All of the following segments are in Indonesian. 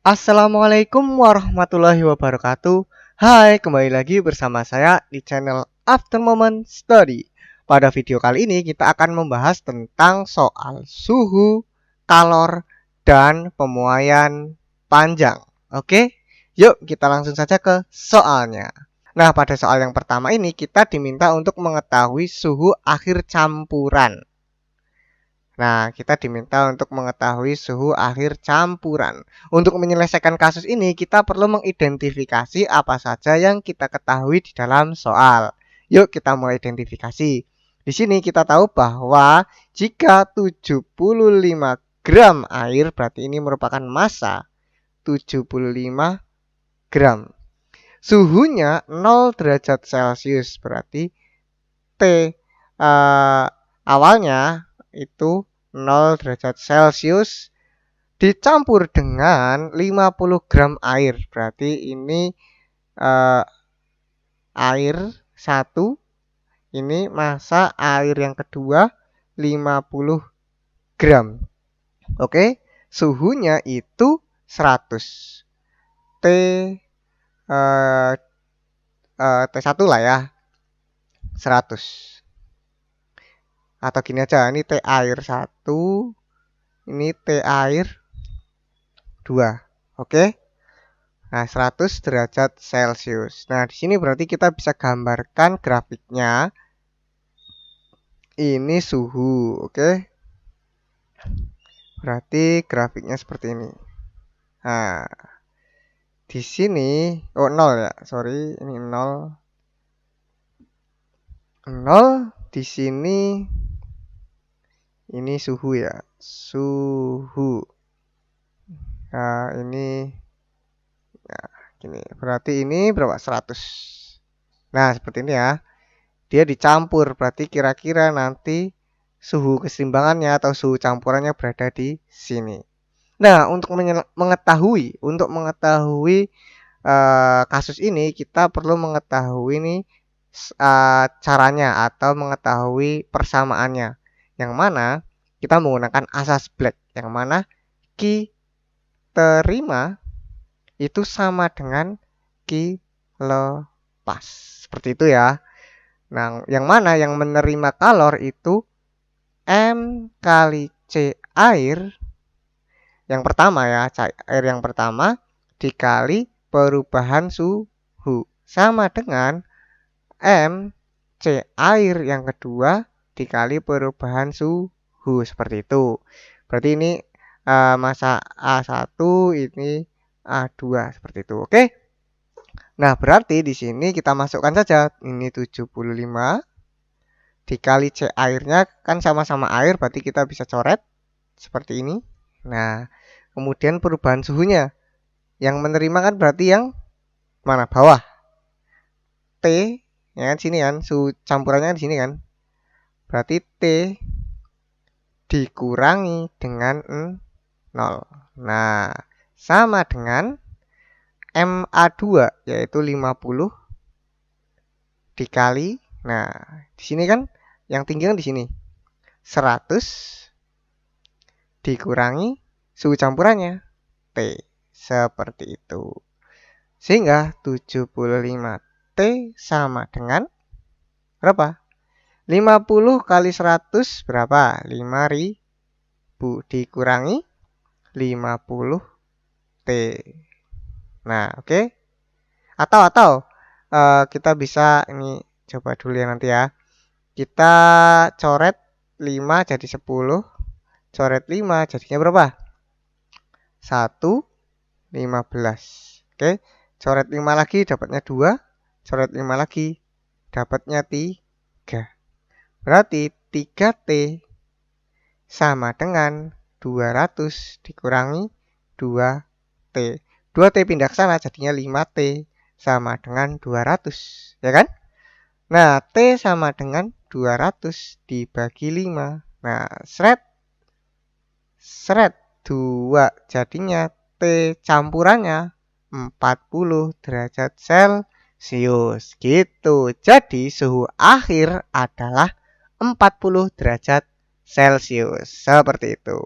Assalamualaikum warahmatullahi wabarakatuh. Hai, kembali lagi bersama saya di channel After Moment Study. Pada video kali ini kita akan membahas tentang soal suhu, kalor, dan pemuaian panjang. Oke, yuk kita langsung saja ke soalnya. Nah, pada soal yang pertama ini kita diminta untuk mengetahui suhu akhir campuran. Nah, kita diminta untuk mengetahui suhu akhir campuran. Untuk menyelesaikan kasus ini, kita perlu mengidentifikasi apa saja yang kita ketahui di dalam soal. Yuk kita mulai identifikasi. Di sini kita tahu bahwa jika 75 gram air, berarti ini merupakan massa 75 gram. Suhunya 0 derajat Celcius, berarti T awalnya itu 0 derajat Celcius dicampur dengan 50 gram air. Berarti ini air 1, ini massa air yang kedua 50 gram. Oke, suhunya itu 100. T1 lah ya. 100. Atau gini aja, ini T air 1, ini T air 2. Oke. Nah, 100 derajat Celcius. Nah, di sini berarti kita bisa gambarkan grafiknya. Ini suhu, oke. Berarti grafiknya seperti ini. Nah, di sini 0 ya. Sorry, ini 0. 0 di sini ini suhu ya. Suhu. Nah, ini nah, gini. Berarti ini berapa? 100. Nah, seperti ini ya. Dia dicampur, berarti kira-kira nanti suhu keseimbangannya atau suhu campurannya berada di sini. Nah, untuk mengetahui kasus ini kita perlu mengetahui nih caranya atau mengetahui persamaannya. Yang mana kita menggunakan asas Black, yang mana Q terima itu sama dengan kilopas. Seperti itu ya. Nah, yang mana yang menerima kalor itu M kali C air yang pertama ya, air yang pertama dikali perubahan suhu sama dengan M C air yang kedua dikali perubahan suhu, seperti itu. Berarti ini massa A1, ini A2, seperti itu. Oke. Nah, berarti di sini kita masukkan saja ini 75 dikali C airnya, kan sama-sama air, berarti kita bisa coret seperti ini. Nah, kemudian perubahan suhunya yang menerima kan berarti yang mana? Bawah. T ya kan, sini kan suhu campurannya di sini kan. Berarti T dikurangi dengan 0. Nah, sama dengan MA2 yaitu 50 dikali. Nah, di sini kan yang tinggi kan di sini. 100 dikurangi suhu campurannya T. Seperti itu. Sehingga 75 T sama dengan berapa? 50 kali 100 berapa? 5000 dikurangi 50 T. Nah, oke. Atau kita bisa ini coba dulu ya nanti ya. Kita coret 5 jadi 10. Coret 5 jadinya berapa? 1 15. Oke. Coret 5 lagi dapatnya 2. Coret 5 lagi dapatnya 3. Berarti 3T sama dengan 200 dikurangi 2T. 2T pindah ke sana jadinya 5T sama dengan 200. Ya kan? Nah, T sama dengan 200 dibagi 5. Nah, seret 2 jadinya T campurannya 40 derajat Celcius. Gitu. Jadi suhu akhir adalah 40 derajat Celcius. Seperti itu.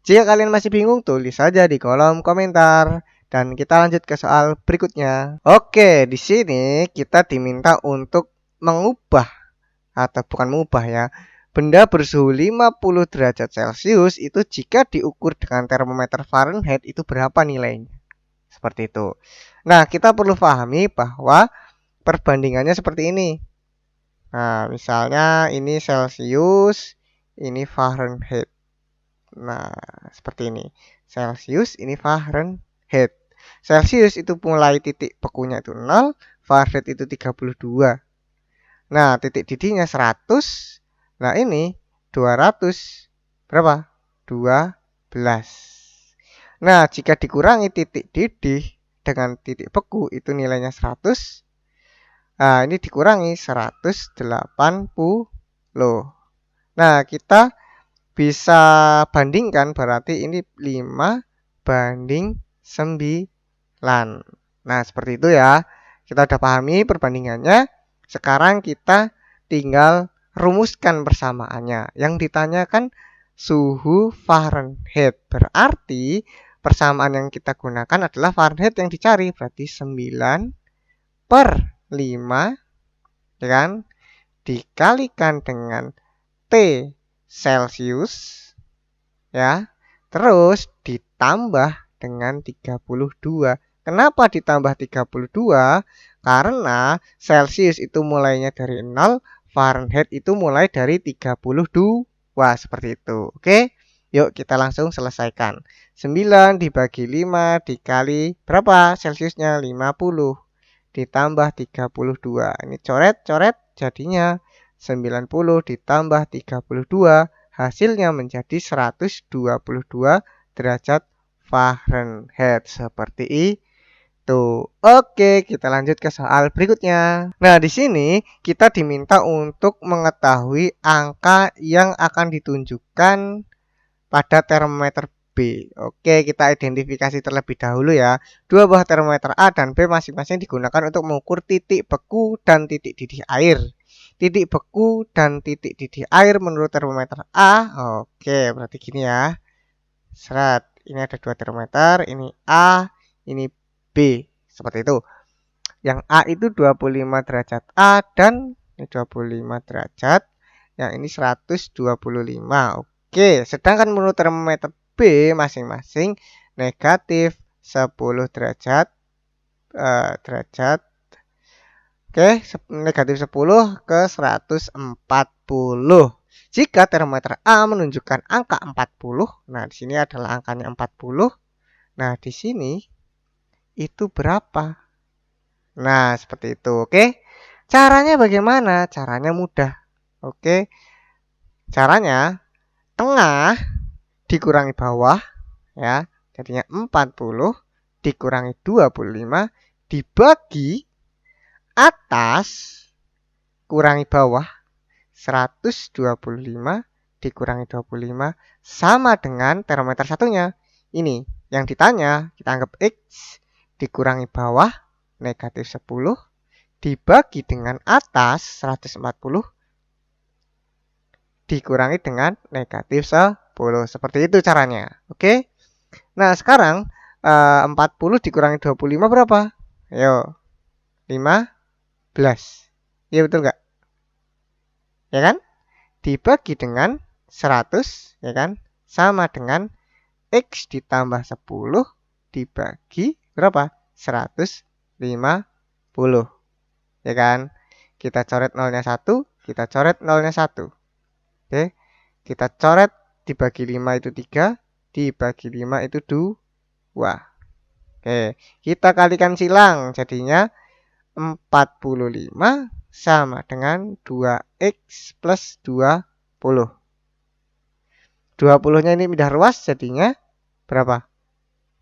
Jika kalian masih bingung, tulis saja di kolom komentar. Dan kita lanjut ke soal berikutnya. Oke, di sini kita diminta untuk mengubah atau bukan mengubah ya. Benda bersuhu 50 derajat Celcius itu jika diukur dengan termometer Fahrenheit itu berapa nilainya? Seperti itu. Nah, kita perlu pahami bahwa perbandingannya seperti ini. Nah, misalnya ini Celcius, ini Fahrenheit. Nah, seperti ini. Celcius, ini Fahrenheit. Celcius itu mulai titik bekunya itu 0, Fahrenheit itu 32. Nah, titik didihnya 100. Nah, ini 200 berapa? 12. Nah, jika dikurangi titik didih dengan titik beku itu nilainya 100. Nah, ini dikurangi 180. Nah, kita bisa bandingkan berarti ini 5:9. Nah, seperti itu ya. Kita udah pahami perbandingannya. Sekarang kita tinggal rumuskan persamaannya. Yang ditanyakan suhu Fahrenheit. Berarti persamaan yang kita gunakan adalah Fahrenheit yang dicari. Berarti 9/5 ya kan? Dikalikan dengan T Celcius ya. Terus ditambah dengan 32. Kenapa ditambah 32? Karena Celcius itu mulainya dari 0, Fahrenheit itu mulai dari 32. Seperti itu. Oke. Yuk kita langsung selesaikan. 9 dibagi 5 dikali berapa Celciusnya? 50. Ditambah 32. Ini coret-coret jadinya 90 ditambah 32. Hasilnya menjadi 122 derajat Fahrenheit. Seperti itu. Oke, kita lanjut ke soal berikutnya. Nah, di sini kita diminta untuk mengetahui angka yang akan ditunjukkan pada termometer B. Oke, kita identifikasi terlebih dahulu ya. Dua buah termometer A dan B masing-masing digunakan untuk mengukur titik beku dan titik didih air. Titik beku dan titik didih air menurut termometer A. Oke, berarti gini ya. Serat. Ini ada dua termometer, ini A, ini B. Seperti itu. Yang A itu 25 derajat A dan ini 25 derajat. Yang ini 125. Oke, sedangkan menurut termometer B masing-masing negatif 10 derajat. Oke, negatif 10 ke 140. Jika termometer A menunjukkan angka 40, nah di sini adalah angkanya 40. Nah, di sini itu berapa? Nah, seperti itu. Oke. Caranya bagaimana? Caranya mudah. Oke. Caranya tengah dikurangi bawah ya. Jadinya 40 dikurangi 25 dibagi atas kurangi bawah 125 dikurangi 25 sama dengan termometer satunya. Ini yang ditanya kita anggap X dikurangi bawah negatif 10 dibagi dengan atas 140 dikurangi dengan negatif 10. Seperti itu caranya. Oke. Nah, sekarang 40 dikurangi 25 berapa? Ayo. 15. Iya betul nggak? Ya kan? Dibagi dengan 100 ya kan? Sama dengan X ditambah 10 dibagi berapa? 150. Ya kan? Kita coret nolnya 1, kita coret nolnya 1. Oke. Kita coret dibagi 5 itu 3, dibagi 5 itu 2. Oke, kita kalikan silang jadinya 45 sama dengan 2X plus 20. 20-nya ini pindah ruas jadinya berapa?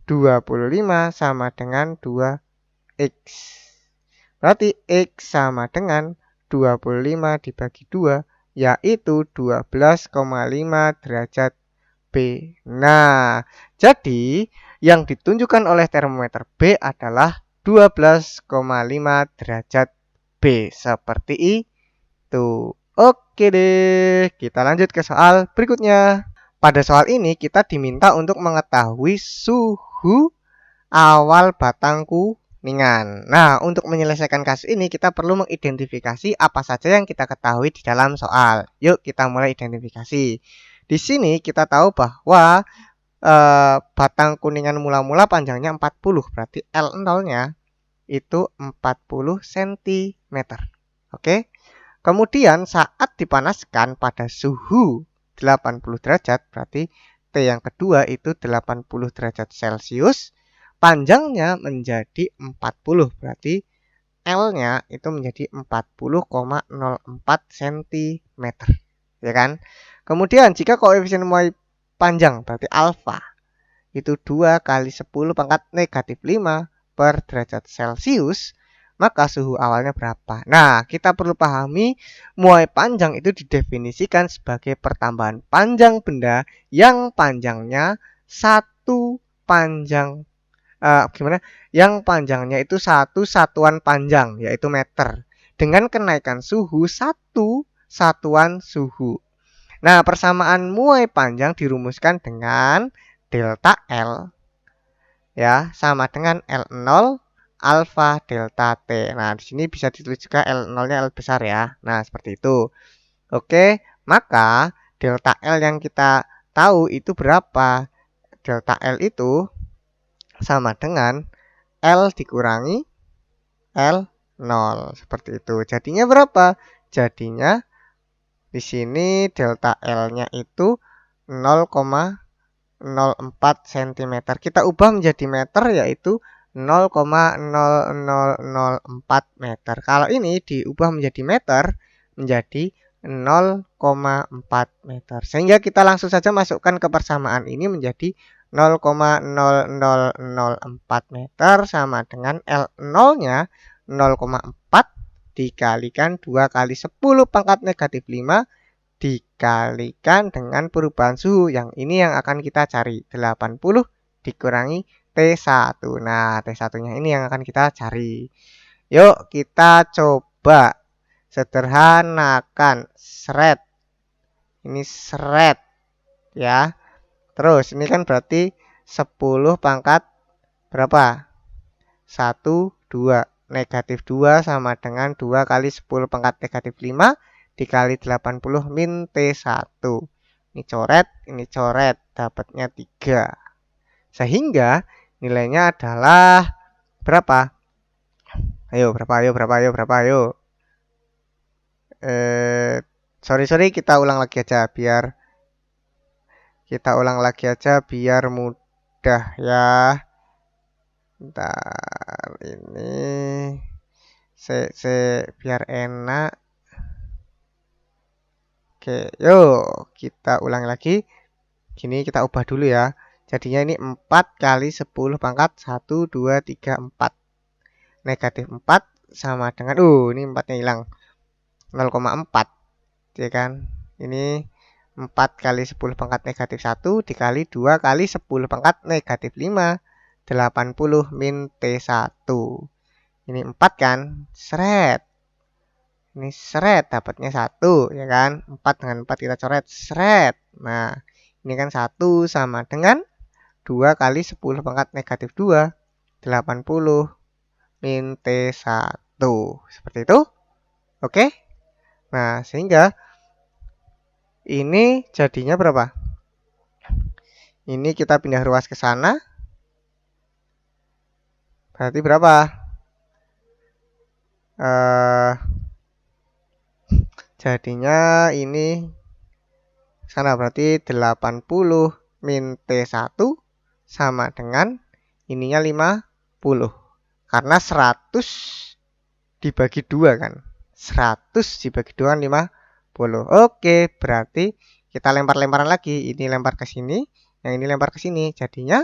25 sama dengan 2X. Berarti X sama dengan 25 dibagi 2 yaitu 12,5 derajat B. Nah, jadi yang ditunjukkan oleh termometer B adalah 12,5 derajat B. Seperti itu. Oke deh, kita lanjut ke soal berikutnya. Pada soal ini kita diminta untuk mengetahui suhu awal batang kuningan. Nah, untuk menyelesaikan kasus ini kita perlu mengidentifikasi apa saja yang kita ketahui di dalam soal. Yuk kita mulai identifikasi. Di sini kita tahu bahwa batang kuningan mula-mula panjangnya 40, berarti L0-nya itu 40 cm. Oke. Kemudian saat dipanaskan pada suhu 80 derajat, berarti T yang kedua itu 80 derajat Celcius, panjangnya menjadi 40, berarti L-nya itu menjadi 40,04 cm. Ya kan? Kemudian jika koefisien muai panjang, berarti alfa itu 2 kali 10 pangkat negatif 5 per derajat Celcius, maka suhu awalnya berapa? Nah, kita perlu pahami muai panjang itu didefinisikan sebagai pertambahan panjang benda yang panjangnya satu panjang yang panjangnya itu satu satuan panjang, yaitu meter, dengan kenaikan suhu satu satuan suhu. Nah, persamaan muai panjang dirumuskan dengan delta L ya sama dengan L0 alfa delta T. Nah, di sini bisa ditulis juga L0-nya L besar ya. Nah, seperti itu. Oke, maka delta L yang kita tahu itu berapa? Delta L itu sama dengan L dikurangi L0. Seperti itu. Jadinya berapa? Jadinya di sini delta L-nya itu 0,04 cm. Kita ubah menjadi meter yaitu 0,0004 meter. Kalau ini diubah menjadi meter menjadi 0,4 meter. Sehingga kita langsung saja masukkan ke persamaan ini menjadi 0,0004 meter sama dengan L0-nya 0,4 dikalikan 2 kali 10 pangkat negatif 5 dikalikan dengan perubahan suhu. Yang ini yang akan kita cari, 80 dikurangi T1. Nah, T1-nya ini yang akan kita cari. Yuk kita coba sederhanakan. Seret. Ini seret ya. Terus ini kan berarti 10 pangkat berapa? 1, 2. Negatif 2 sama dengan 2 kali 10 pangkat negatif 5 dikali 80 min T1. Ini coret, dapatnya 3. Sehingga nilainya adalah berapa? Ayo, berapa? Sorry, kita ulang lagi aja biar mudah ya. Bentar, ini biar enak. Oke, yuk kita ulang lagi. Gini kita ubah dulu ya. Jadinya ini 4 kali 10 pangkat 1, 2, 3, 4. Negatif 4 sama dengan, ini 4-nya hilang. 0,4. Ya kan? Ini 4 kali 10 pangkat negatif 1 dikali 2 kali 10 pangkat negatif 5. 80 min T1. Ini 4 kan? Seret. Ini seret dapatnya 1 ya kan? 4 dengan 4 kita coret seret. Nah, ini kan 1 sama dengan 2 kali 10 pangkat negatif 2. 80 min T1. Seperti itu. Oke? Nah, sehingga ini jadinya berapa? Ini kita pindah ruas ke sana. Berarti berapa? Jadinya ini sana berarti 80 min T1 sama dengan ininya 50. Karena 100 dibagi 2 kan. 100 dibagi 2 kan 50. Oke, berarti kita lempar-lemparan lagi. Ini lempar ke sini, yang ini lempar ke sini. Jadinya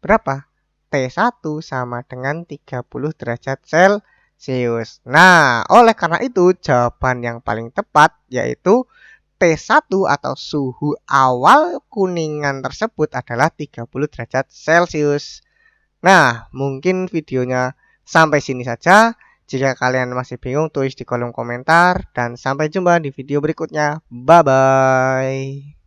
berapa? T1 sama dengan 30 derajat Celcius. Nah, oleh karena itu jawaban yang paling tepat yaitu T1 atau suhu awal kuningan tersebut adalah 30 derajat Celcius. Nah, mungkin videonya sampai sini saja. Jika kalian masih bingung, tulis di kolom komentar. Dan sampai jumpa di video berikutnya. Bye-bye.